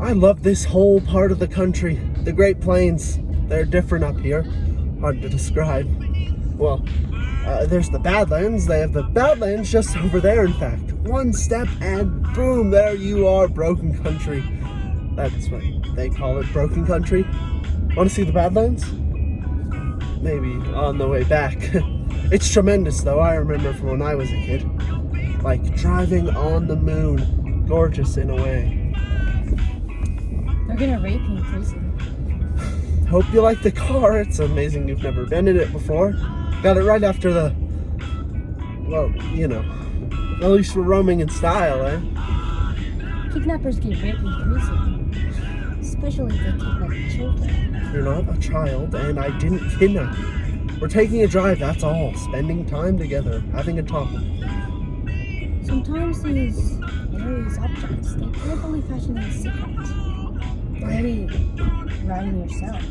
I love this whole part of the country. The Great Plains, they're different up here. Hard to describe. Well, there's the Badlands. They have the Badlands just over there, in fact. One step and boom, there you are, broken country. That's what they call it, broken country. Want to see the Badlands? Maybe on the way back. It's tremendous though, I remember from when I was a kid. Like driving on the moon. Gorgeous in a way. They're gonna rape me in prison. Hope you like the car. It's amazing you've never been in it before. Got it right after the... Well, you know. At least we're roaming in style, eh? Kidnappers get raped in prison. Especially if they kidnap children. You're not a child, and I didn't kidnap you. We're taking a drive, that's all. Spending time together, having a talk. Sometimes these various objects, they carefully fashion in secret. Maybe riding yourself,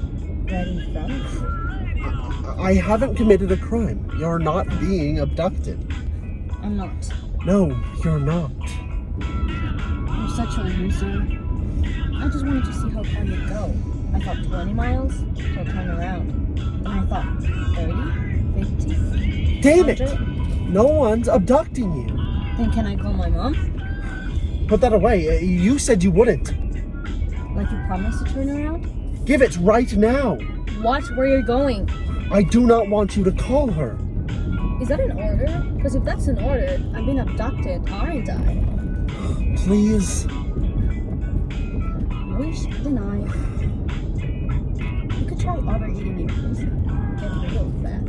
right in front of you. I haven't committed a crime. You're not being abducted. I'm not. No, you're not. You're such a loser. I just wanted to see how far you'd go. I thought 20 miles, or turn around. And I thought 30, 50, Damn 100. it! No one's abducting you. Then can I call my mom? Put that away. You said you wouldn't. Like you promised to turn around? Give it right now. Watch where you're going. I do not want you to call her. Is that an order? Because if that's an order, I've been abducted, aren't I? Please. Wish deny. You could try overeating in prison. Get real fat.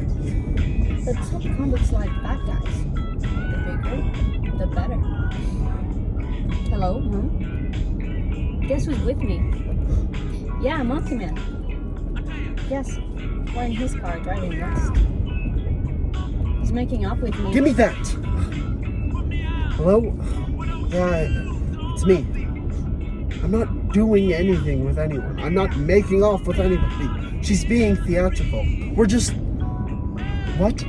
But some convicts like fat guys. The bigger, the better. Hello, Guess who's with me? Yeah, Monkey Man. Yes, we're in his car driving west. He's making up with me. Give me that. Hello? Yeah, it's me. I'm not doing anything with anyone. I'm not making off with anybody. She's being theatrical. We're just... What?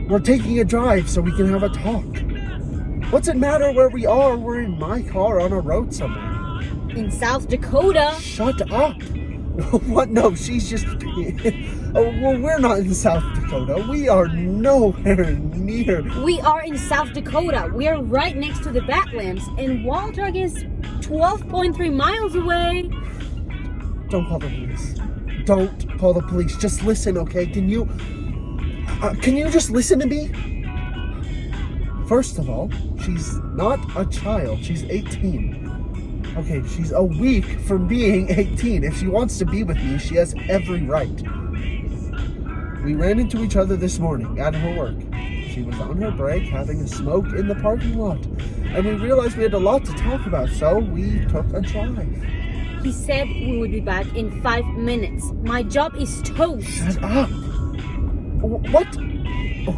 We're taking a drive so we can have a talk. What's it matter where we are? We're in my car on a road somewhere. In South Dakota. Shut up. What? No, she's just... Oh, well, we're not in South Dakota. We are nowhere near... We are in South Dakota. We are right next to the Badlands. And Waltrug is 12.3 miles away. Don't call the police. Don't call the police. Just listen, okay? Can you just listen to me? First of all, she's not a child. She's 18. Okay, she's a week from being 18. If she wants to be with me, she has every right. We ran into each other this morning at her work. She was on her break having a smoke in the parking lot. And we realized we had a lot to talk about, so we took a drive. He said we would be back in 5 minutes. My job is toast. Shut up. What?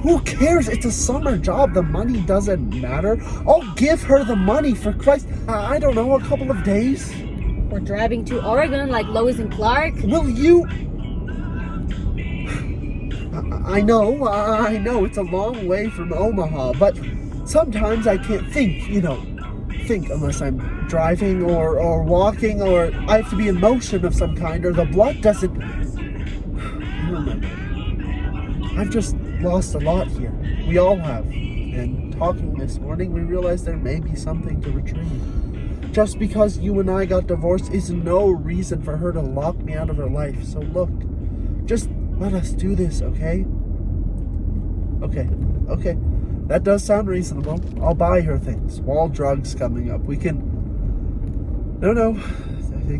Who cares? It's a summer job. The money doesn't matter. I'll give her the money, for Christ. I don't know, a couple of days? We're driving to Oregon like Lois and Clark. Will you... I know, it's a long way from Omaha, but sometimes I can't think unless I'm driving or walking, or I have to be in motion of some kind, or the blood doesn't... You remember. I've just lost a lot here. We all have. And talking this morning, we realized there may be something to retrieve. Just because you and I got divorced is no reason for her to lock me out of her life. So look, just let us do this, okay? Okay. That does sound reasonable. I'll buy her things. Wall drugs coming up. We can... No.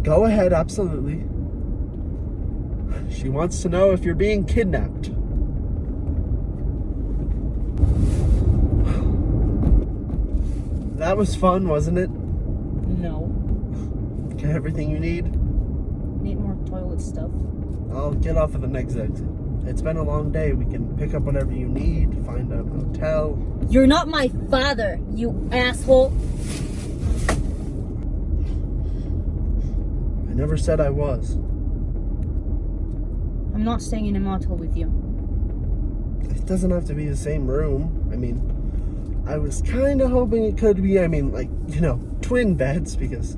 Go ahead, absolutely. She wants to know if you're being kidnapped. That was fun, wasn't it? No. Okay, everything you need? Need more toilet stuff. I'll get off at the next exit. It's been a long day. We can pick up whatever you need, find a hotel. You're not my father, you asshole. I never said I was. I'm not staying in a motel with you. It doesn't have to be the same room. I mean, I was kind of hoping it could be, twin beds, because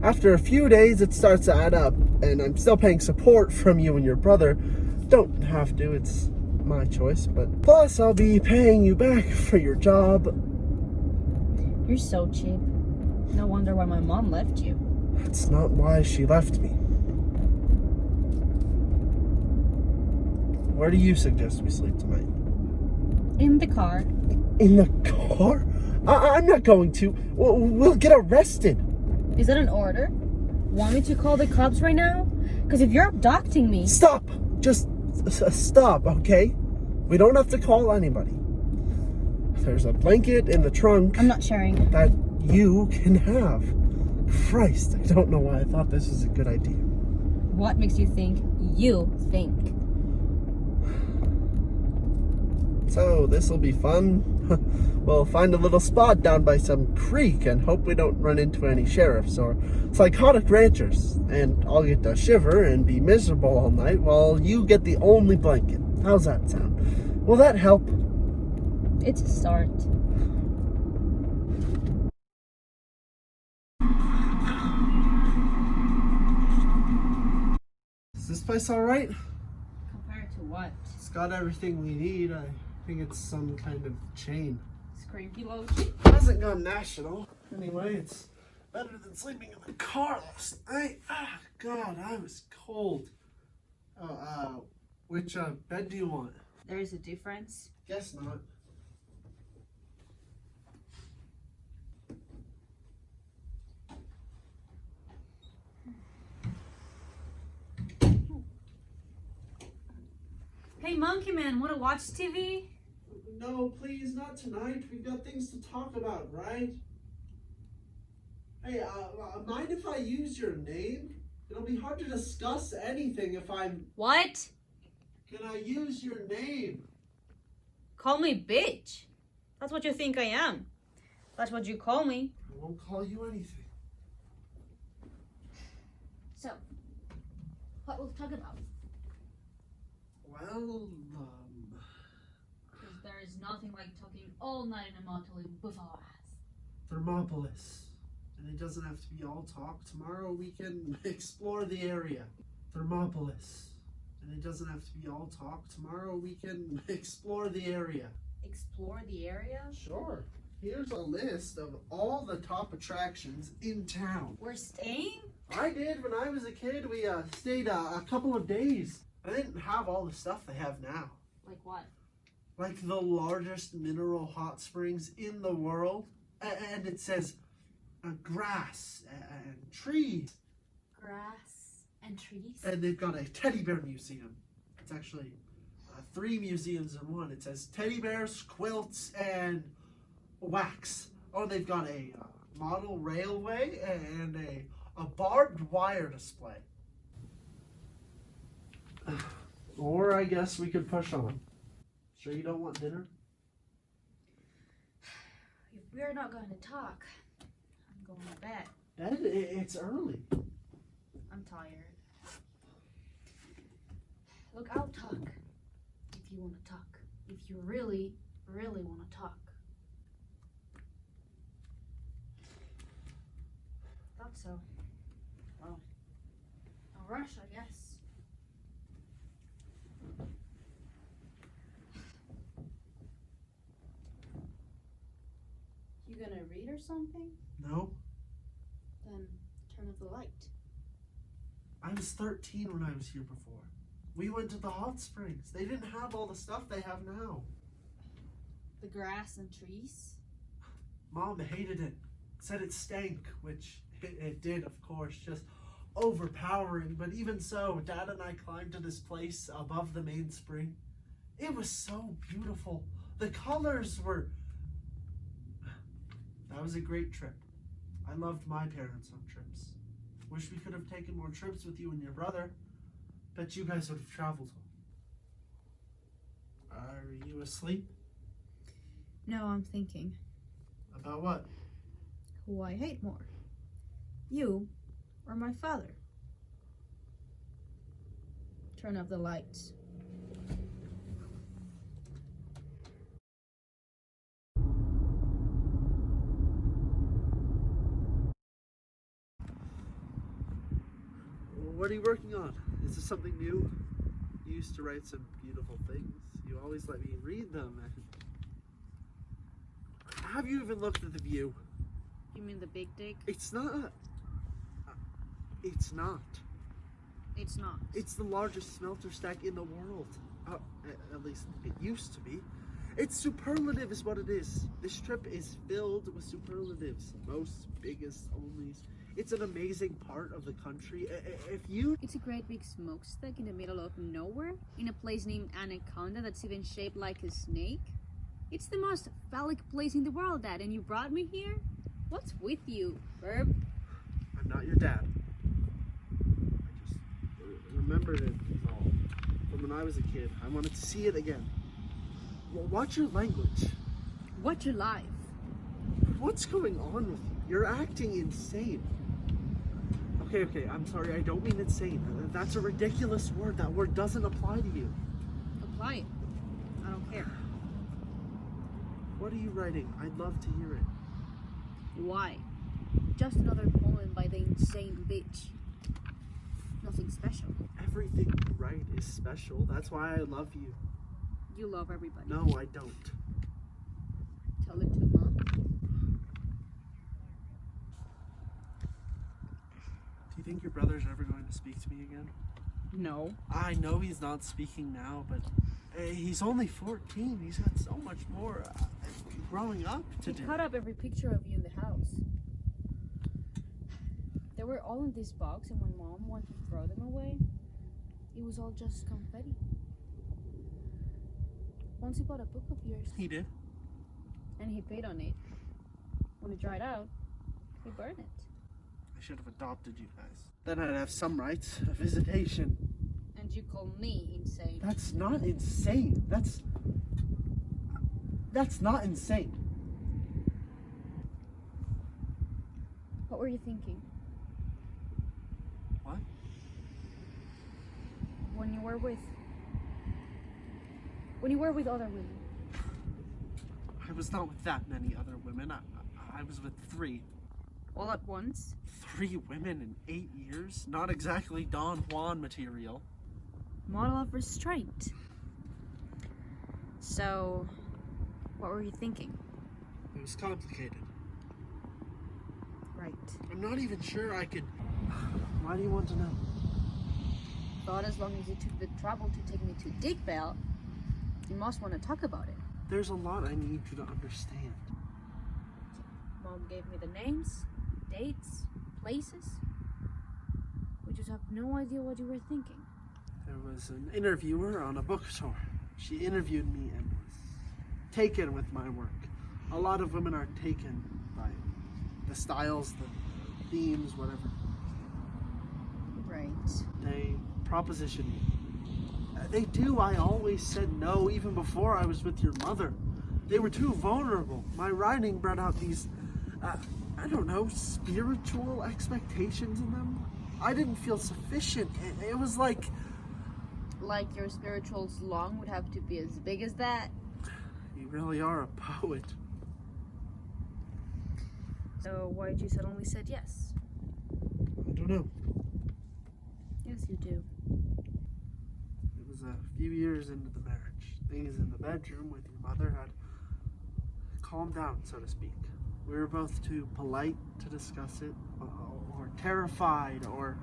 After a few days, it starts to add up, and I'm still paying support from you and your brother. Don't have to, it's my choice, but plus I'll be paying you back for your job. You're so cheap. No wonder why my mom left you. That's not why she left me. Where do you suggest we sleep tonight? In the car. In the car? I'm not going to. We'll get arrested. Is that an order? Want me to call the cops right now? Because if you're abducting me... Stop! Just stop, okay? We don't have to call anybody. There's a blanket in the trunk. I'm not sharing. That you can have. Christ, I don't know why I thought this was a good idea. What makes you think you think? So, this'll be fun. We'll find a little spot down by some creek and hope we don't run into any sheriffs or psychotic ranchers. And I'll get to shiver and be miserable all night while you get the only blanket. How's that sound? Will that help? It's a start. Is this place alright? Compared to what? It's got everything we need. I think it's some kind of chain. Scrapey lotion? It hasn't gone national. Anyway, it's better than sleeping in the car last night. Ah, God, I was cold. Which bed do you want? There is a difference. Guess not. Hey, Monkey Man, want to watch TV? No, please, not tonight. We've got things to talk about, right? Hey, mind if I use your name? It'll be hard to discuss anything if I'm... What? Can I use your name? Call me bitch. That's what you think I am. That's what you call me. I won't call you anything. So, what we'll talk about? Well, Because there is nothing like talking all night in a motel in Buffalo. Thermopolis. And it doesn't have to be all talk. Tomorrow we can explore the area. Thermopolis. And it doesn't have to be all talk. Tomorrow we can explore the area. Explore the area? Sure. Here's a list of all the top attractions in town. We're staying? I did when I was a kid. We stayed a couple of days. I didn't have all the stuff they have now. Like what? Like the largest mineral hot springs in the world. And it says grass and trees. Grass and trees? And they've got a teddy bear museum. It's actually 3 museums in one. It says teddy bears, quilts, and wax. Oh, they've got a model railway and a barbed wire display. Or I guess we could push on. Sure you don't want dinner? If we're not going to talk, I'm going to bed. Bed? It's early. I'm tired. Look, I'll talk. If you want to talk. If you really, really want to talk. Thought so. Well, no rush, I guess. You gonna read or something? No. Then turn off the light. I was 13 when I was here before. We went to the hot springs. They didn't have all the stuff they have now. The grass and trees? Mom hated it. Said it stank, which it did, of course, just overpowering. But even so, Dad and I climbed to this place above the main spring. It was so beautiful. The colors were... That was a great trip. I loved my parents on trips. Wish we could have taken more trips with you and your brother. Bet you guys would have traveled home. Are you asleep? No, I'm thinking. About what? Who I hate more? You or my father? Turn off the lights. What are you working on? Is this something new? You used to write some beautiful things. You always let me read them. Have you even looked at the view? You mean the big dick? It's not. It's not. It's not. It's the largest smelter stack in the world. At least it used to be. It's superlative is what it is. This trip is filled with superlatives. Most, biggest, onlys. It's an amazing part of the country. It's a great big smokestack in the middle of nowhere, in a place named Anaconda that's even shaped like a snake. It's the most phallic place in the world, Dad, and you brought me here? What's with you, Herb? I'm not your dad. I just remembered it all from when I was a kid. I wanted to see it again. Well, watch your language. Watch your life. What's going on with you? You're acting insane. Okay, I'm sorry, I don't mean insane. That's a ridiculous word. That word doesn't apply to you. Apply it. I don't care. What are you writing? I'd love to hear it. Why? Just another poem by the insane bitch. Nothing special. Everything you write is special. That's why I love you. You love everybody. No, I don't. Tell it to Mom. Do you think your brother's ever going to speak to me again? No. I know he's not speaking now, but he's only 14. He's got so much more growing up to do. He cut up every picture of you in the house. They were all in this box, and when Mom wanted to throw them away, it was all just confetti. Once he bought a book of yours. He did? And he paid on it. When it dried out, he burned it. I should have adopted you guys. Then I'd have some rights, a visitation. And you call me insane. That's not insane. That's not insane. What were you thinking? What? When you were with other women. I was not with that many other women. I was with 3. All at once? 3 women in 8 years? Not exactly Don Juan material. Model of restraint. So, what were you thinking? It was complicated. Right. I'm not even sure I could... Why do you want to know? Thought as long as you took the trouble to take me to Dick Bell, you must want to talk about it. There's a lot I need you to understand. Mom gave me the names, dates, places. We just have no idea what you were thinking. There was an interviewer on a book tour. She interviewed me and was taken with my work. A lot of women are taken by the styles, the themes, whatever. Right. They propositioned me. They do. I always said no, even before I was with your mother. They were too vulnerable. My writing brought out these, I don't know, spiritual expectations in them. I didn't feel sufficient. It was like... Like your spiritual's lung would have to be as big as that? You really are a poet. So why did you suddenly said yes? I don't know. Yes, you do. It was a few years into the marriage. Things in the bedroom with your mother had calmed down, so to speak. We were both too polite to discuss it, or terrified, or...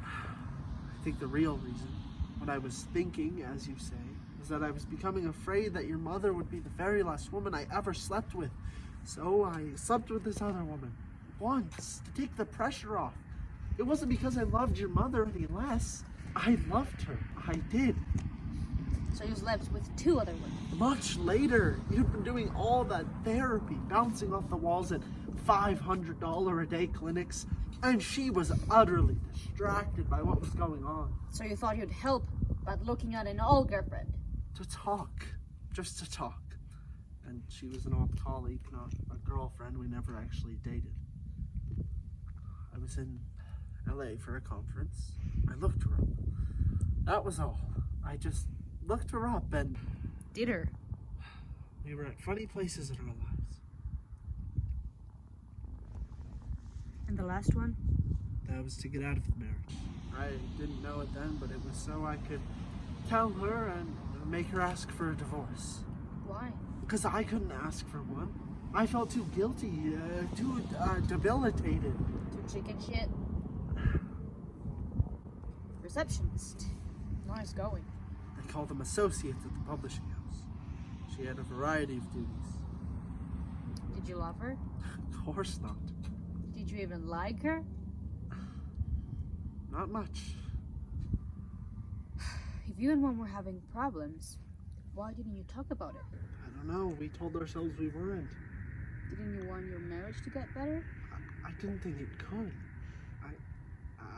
I think the real reason, what I was thinking, as you say, is that I was becoming afraid that your mother would be the very last woman I ever slept with. So I slept with this other woman, once, to take the pressure off. It wasn't because I loved your mother any less. I loved her. I did. So you slept with 2 other women? Much later, you'd been doing all that therapy, bouncing off the walls at $500 a day clinics, and she was utterly distracted by what was going on. So you thought you'd help by looking at an old girlfriend? To talk. Just to talk. And she was an old colleague, not a girlfriend. We never actually dated. I was in LA for a conference. I looked her up. That was all. I just looked her up and... Did her? We were at funny places in our lives. And the last one? The I was to get out of the marriage. I didn't know it then, but it was so I could tell her and make her ask for a divorce. Why? Because I couldn't ask for one. I felt too guilty, too debilitated. Too chicken shit. Receptionist. Nice going. They called them associates at the publishing house. She had a variety of duties. Did you love her? Of course not. Did you even like her? Not much. If you and Mom were having problems, why didn't you talk about it? I don't know. We told ourselves we weren't. Didn't you want your marriage to get better? I didn't think it could.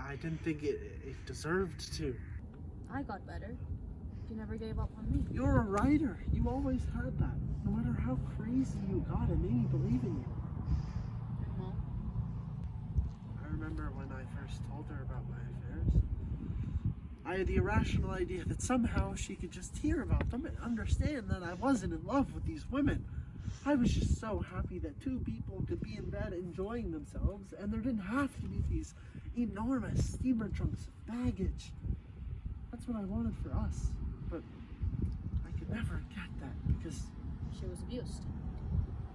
I didn't think it deserved to. I got better. You never gave up on me. You're a writer. You always had that. No matter how crazy you got, it made me believe in you. And Mom? I remember when I first told her about my affairs. I had the irrational idea that somehow she could just hear about them and understand that I wasn't in love with these women. I was just so happy that two people could be in bed enjoying themselves and there didn't have to be these enormous steamer trunks of baggage. That's what I wanted for us, but I could never get that because She was abused.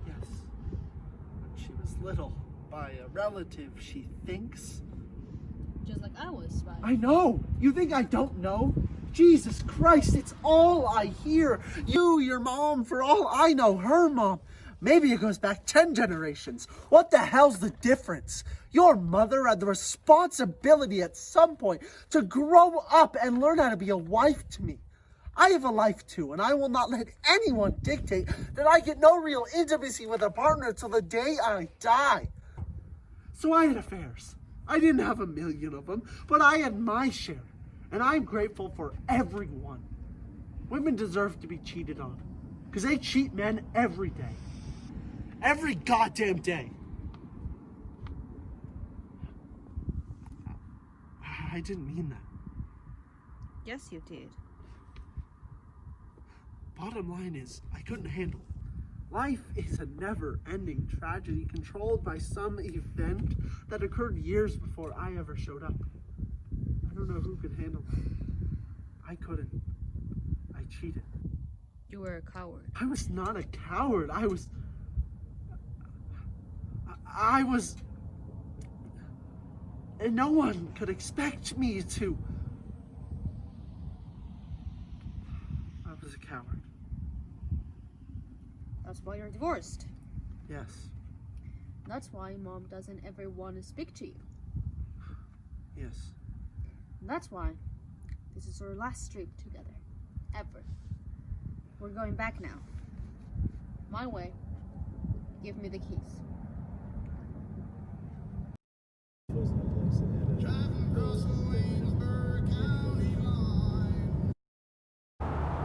yes, when she was little by a relative she thinks. Just like I was by. I know! You think I don't know? Jesus Christ, it's all I hear. You, your mom, for all I know, her mom. Maybe it goes back 10 generations. What the hell's the difference? Your mother had the responsibility at some point to grow up and learn how to be a wife to me. I have a life too, and I will not let anyone dictate that I get no real intimacy with a partner till the day I die. So I had affairs. I didn't have a million of them, but I had my share. And I'm grateful for every one. Women deserve to be cheated on, because they cheat men every day. Every goddamn day. I didn't mean that. Yes, you did. Bottom line is, I couldn't handle it. Life is a never-ending tragedy controlled by some event that occurred years before I ever showed up. I don't know who could handle that. I couldn't. I cheated. You were a coward. I was not a coward. I was... And no one could expect me to... I was a coward. That's why you're divorced. Yes. That's why Mom doesn't ever want to speak to you. Yes. And that's why this is our last trip together. Ever. We're going back now. My way. Give me the keys.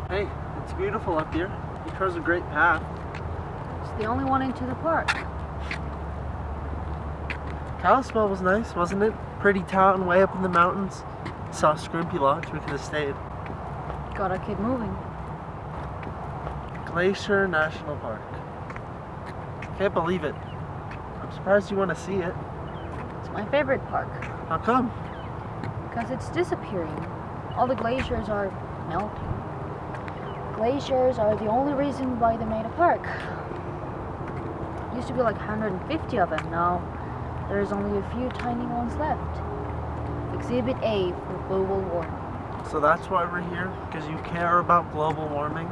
Hey, it's beautiful up here. You chose a great path. It's the only one into the park. Kalispell was nice, wasn't it? Pretty town way up in the mountains. Saw Scrimpy Lodge, we could have stayed. Gotta keep moving. Glacier National Park. Can't believe it. I'm surprised you want to see it. It's my favorite park. How come? Because it's disappearing. All the glaciers are melting. Glaciers are the only reason why they made a park. Used to be like 150 of them. Now there's only a few tiny ones left. Exhibit A for global warming. So that's why we're here? Because you care about global warming?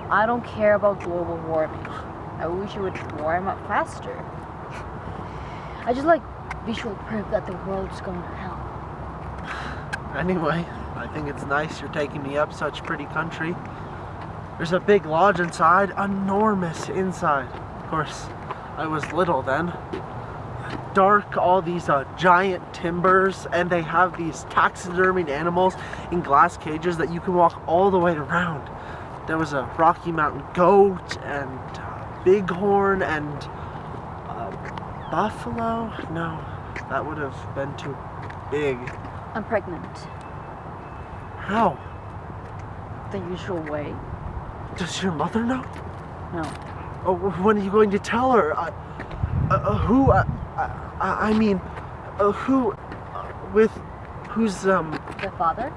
I don't care about global warming. I wish it would warm up faster. I just like visual proof that the world's going to hell. Anyway, I think it's nice you're taking me up such pretty country. There's a big lodge inside, enormous inside. Of course, I was little then. Dark, all these giant timbers, and they have these taxidermied animals in glass cages that you can walk all the way around. There was a Rocky Mountain goat and bighorn and buffalo. No, that would have been too big. I'm pregnant. How? The usual way. Does your mother know? No. Oh, when are you going to tell her? Who? Who? with who's, The father?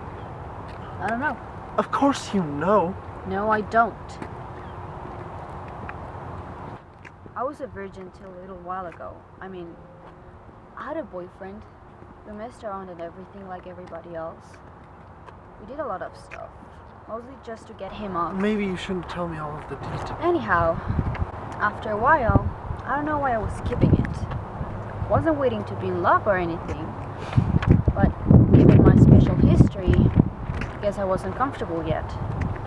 I don't know. Of course you know. No, I don't. I was a virgin till a little while ago. I mean, I had a boyfriend. We messed around and everything like everybody else. We did a lot of stuff. Mostly just to get him off. Maybe you shouldn't tell me all of the details. Anyhow, after a while, I don't know why I was skipping it. Wasn't waiting to be in love or anything. But given my special history, I guess I wasn't comfortable yet.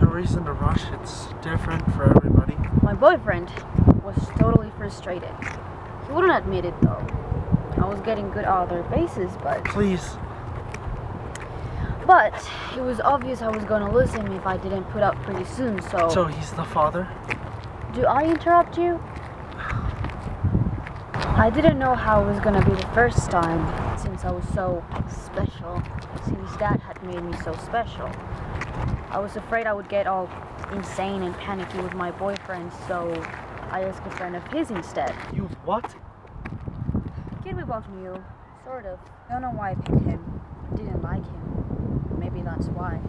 No reason to rush. It's different for everybody. My boyfriend was totally frustrated. He wouldn't admit it though. I was getting good other bases, but Please. it was obvious I was gonna lose him if I didn't put up pretty soon, so... So he's the father? Do I interrupt you? I didn't know how it was gonna be the first time, since I was so special, since Dad had made me so special. I was afraid I would get all insane and panicky with my boyfriend, so I asked a friend of his instead. You what? Kid we both knew, sort of. I don't know why I picked him. I didn't like him. Maybe that's why.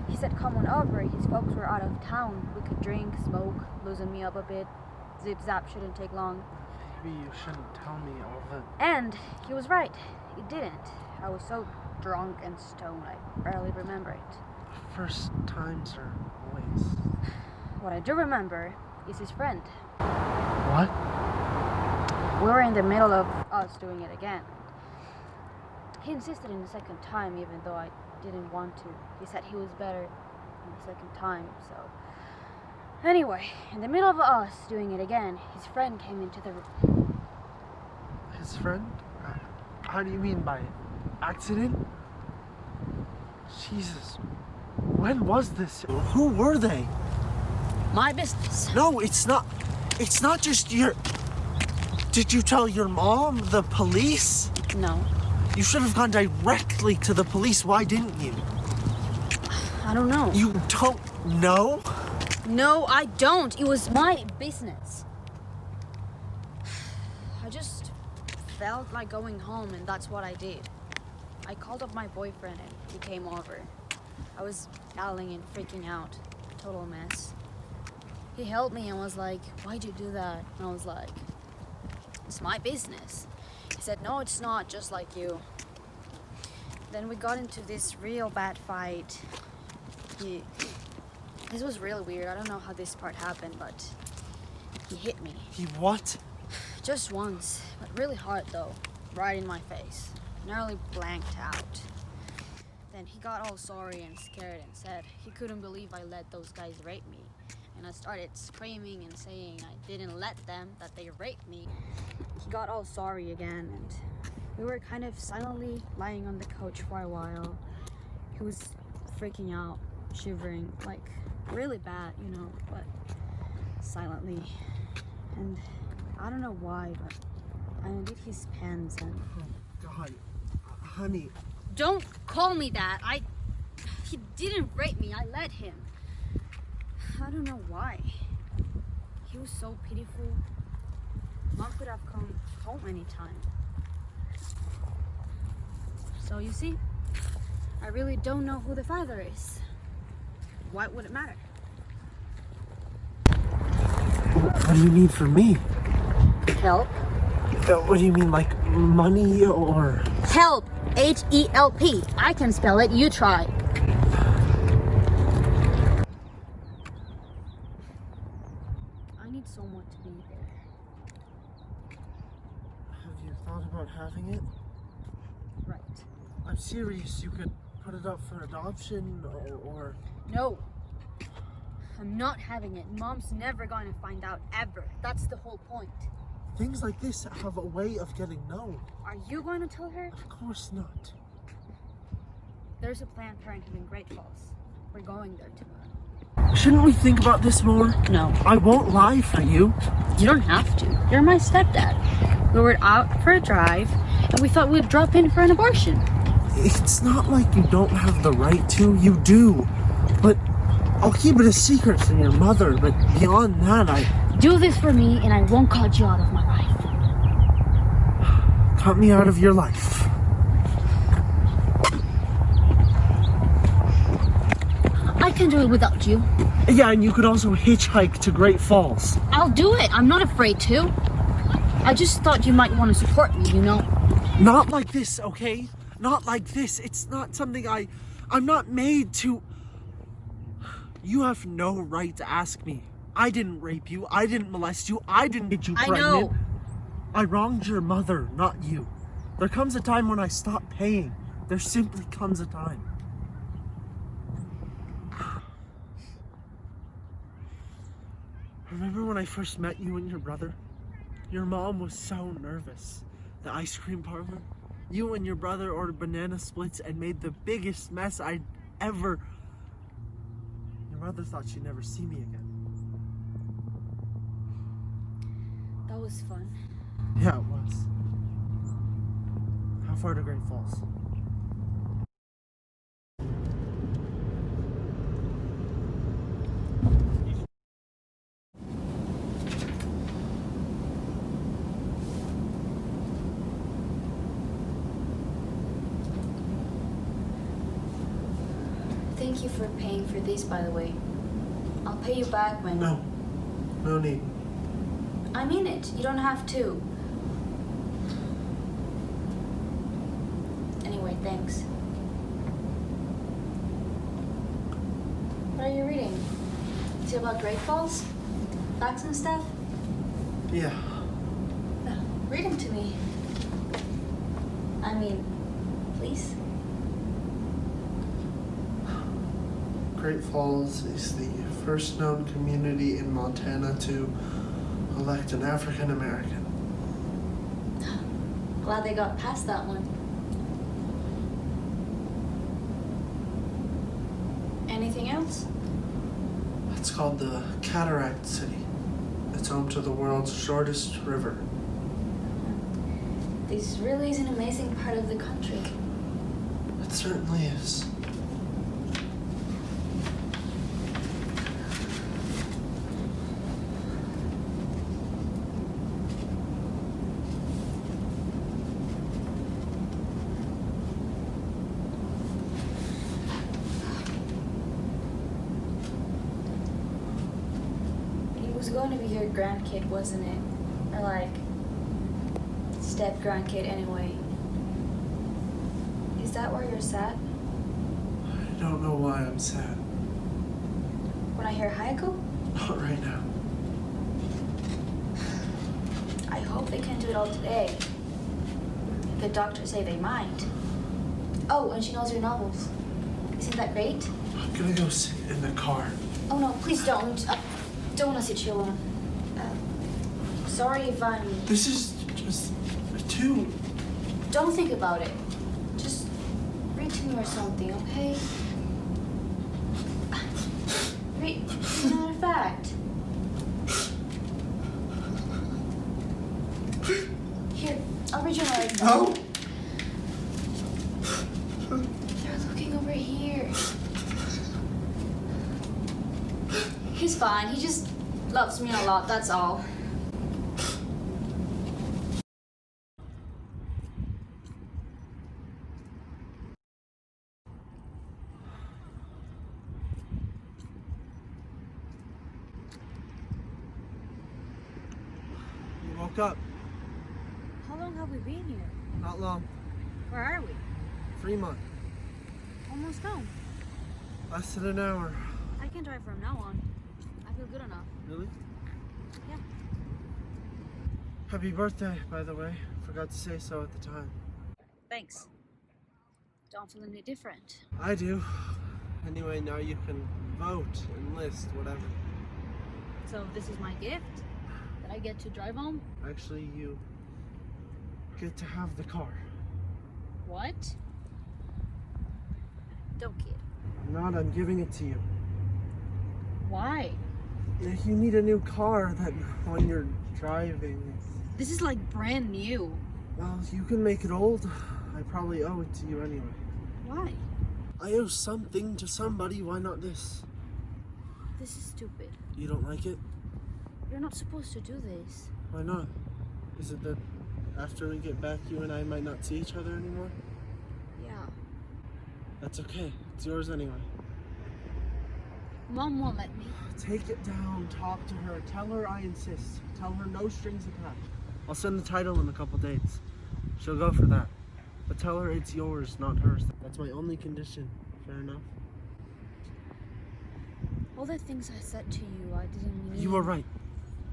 He said come on over, his folks were out of town. We could drink, smoke, loosen me up a bit. Zip zap shouldn't take long. Maybe you shouldn't tell me all that. And he was right. It didn't. I was so drunk and stoned I barely remember it. First times are always... What I do remember is his friend. What? We were in the middle of us doing it again. He insisted in the second time even though I didn't want to. He said he was better in the second time, so... Anyway, in the middle of us doing it again, his friend came into the room. His friend? How do you mean by accident? Jesus. When was this? Who were they? My business. No, it's not. It's not just your... Did you tell your mom, the police? No. You should have gone directly to the police. Why didn't you? I don't know. You don't know? No, I don't. It was my business. I just felt like going home and that's what I did. I called up my boyfriend and he came over. I was yelling and freaking out. Total mess. He helped me and was like, why'd you do that? And I was like, it's my business. He said, no, it's not, just like you. Then we got into this real bad fight. This was really weird. I don't know how this part happened, but he hit me. He what? Just once, but really hard though. Right in my face. Nearly blanked out. Then he got all sorry and scared and said he couldn't believe I let those guys rape me. And I started screaming and saying I didn't let them, that they raped me. He got all sorry again and we were kind of silently lying on the couch for a while. He was freaking out, shivering, like really bad, you know, but silently. And I don't know why, but I undid his pants and... Oh, God. Honey. Don't call me that. He didn't rape me. I let him. I don't know why. He was so pitiful. Mom could have come home anytime. So you see, I really don't know who the father is. Why would it matter? What do you need from me? Help. What do you mean, like money or... Help. H-E-L-P. I can spell it. You try. I need someone to be there. Have you thought about having it? Right. I'm serious. You could put it up for adoption or... No. I'm not having it. Mom's never going to find out ever. That's the whole point. Things like this have a way of getting known. Are you going to tell her? Of course not. There's a Planned Parenthood in Great Falls. We're going there tomorrow. Shouldn't we think about this more? No. I won't lie for you. You don't have to. You're my stepdad. We were out for a drive, and we thought we'd drop in for an abortion. It's not like you don't have the right to. You do. But I'll keep it a secret from your mother. But beyond that, Do this for me, and I won't cut you out of my life. Cut me out of your life. can do it without you. Yeah, and you could also hitchhike to Great Falls. I'll do it. I'm not afraid to. I just thought you might want to support me, you know? Not like this, okay? Not like this. It's not something I'm not made to... You have no right to ask me. I didn't rape you. I didn't molest you. I didn't get you pregnant. I know. I wronged your mother, not you. There comes a time when I stop paying. There simply comes a time. Remember when I first met you and your brother? Your mom was so nervous. The ice cream parlor. You and your brother ordered banana splits and made the biggest mess I'd ever... Your mother thought she'd never see me again. That was fun. Yeah, it was. How far to Great Falls? Thank you for paying for these, by the way. I'll pay you back when... No. No need. I mean it. You don't have to. Anyway, thanks. What are you reading? Is it about Great Falls? Facts and stuff? Yeah. Read them to me. I mean, please. Great Falls is the first known community in Montana to elect an African American. Glad they got past that one. Anything else? It's called the Cataract City. It's home to the world's shortest river. This really is an amazing part of the country. It certainly is. It was going to be your grandkid, wasn't it? Or like, step-grandkid anyway. Is that why you're sad? I don't know why I'm sad. When I hear Hayako? Not right now. I hope they can do it all today. The doctors say they might. Oh, and she knows your novels. Isn't that great? I'm gonna go sit in the car. Oh no, please don't. Don't want to sit you alone. Sorry if I'm... This is just too... Don't think about it. Just read to me or something, okay? Read, as a matter of fact. Here, I'll read you another. No! They're looking over here. He's fine. He just loves me a lot, that's all. You woke up. How long have we been here? Not long. Where are we? Fremont. Almost home. Less than an hour. I can drive from now on. I feel good enough. Really? Yeah. Happy birthday, by the way. Forgot to say so at the time. Thanks. Don't feel any different. I do. Anyway, now you can vote, enlist, whatever. So this is my gift? That I get to drive home? Actually, you get to have the car. What? Don't kid. Not, I'm giving it to you. Why? If you need a new car, that when you're driving... This is like brand new. Well, you can make it old. I probably owe it to you anyway. Why? I owe something to somebody, why not this? This is stupid. You don't like it? You're not supposed to do this. Why not? Is it that after we get back, you and I might not see each other anymore? Yeah. That's okay. It's yours anyway. Mom won't let me. Take it down, talk to her, tell her I insist. Tell her no strings attached. I'll send the title in a couple days. She'll go for that. But tell her it's yours, not hers. That's my only condition. Fair enough? All the things I said to you, I didn't mean. You were right.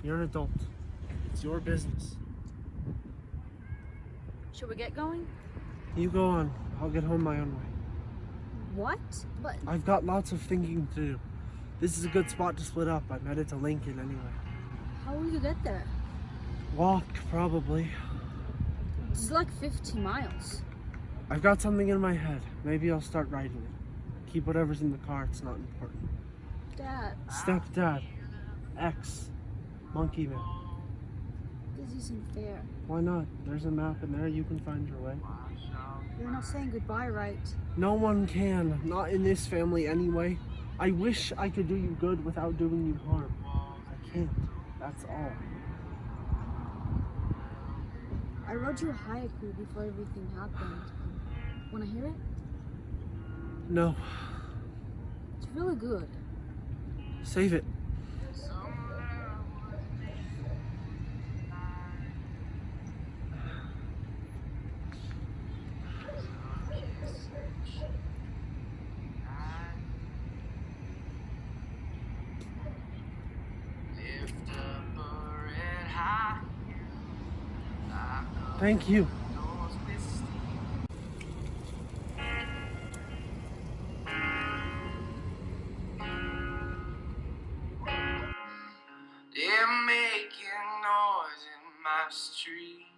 You're an adult. It's your business. Should we get going? You go on. I'll get home my own way. What? But I've got lots of thinking to do. This is a good spot to split up. I'm headed to Lincoln anyway. how will you get there? Walk, probably. It's like 50 miles. I've got something in my head. Maybe I'll start writing it. Keep whatever's in the car. It's not important. Dad, Stepdad. Ex. Monkey man. this isn't fair. Why not? There's a map in there. You can find your way. You're not saying goodbye, right? No one can. Not in this family anyway. I wish I could do you good without doing you harm. I can't. That's all. I wrote you a haiku before everything happened. Wanna hear it? No. It's really good. Save it. Thank you. They're making noise in my street.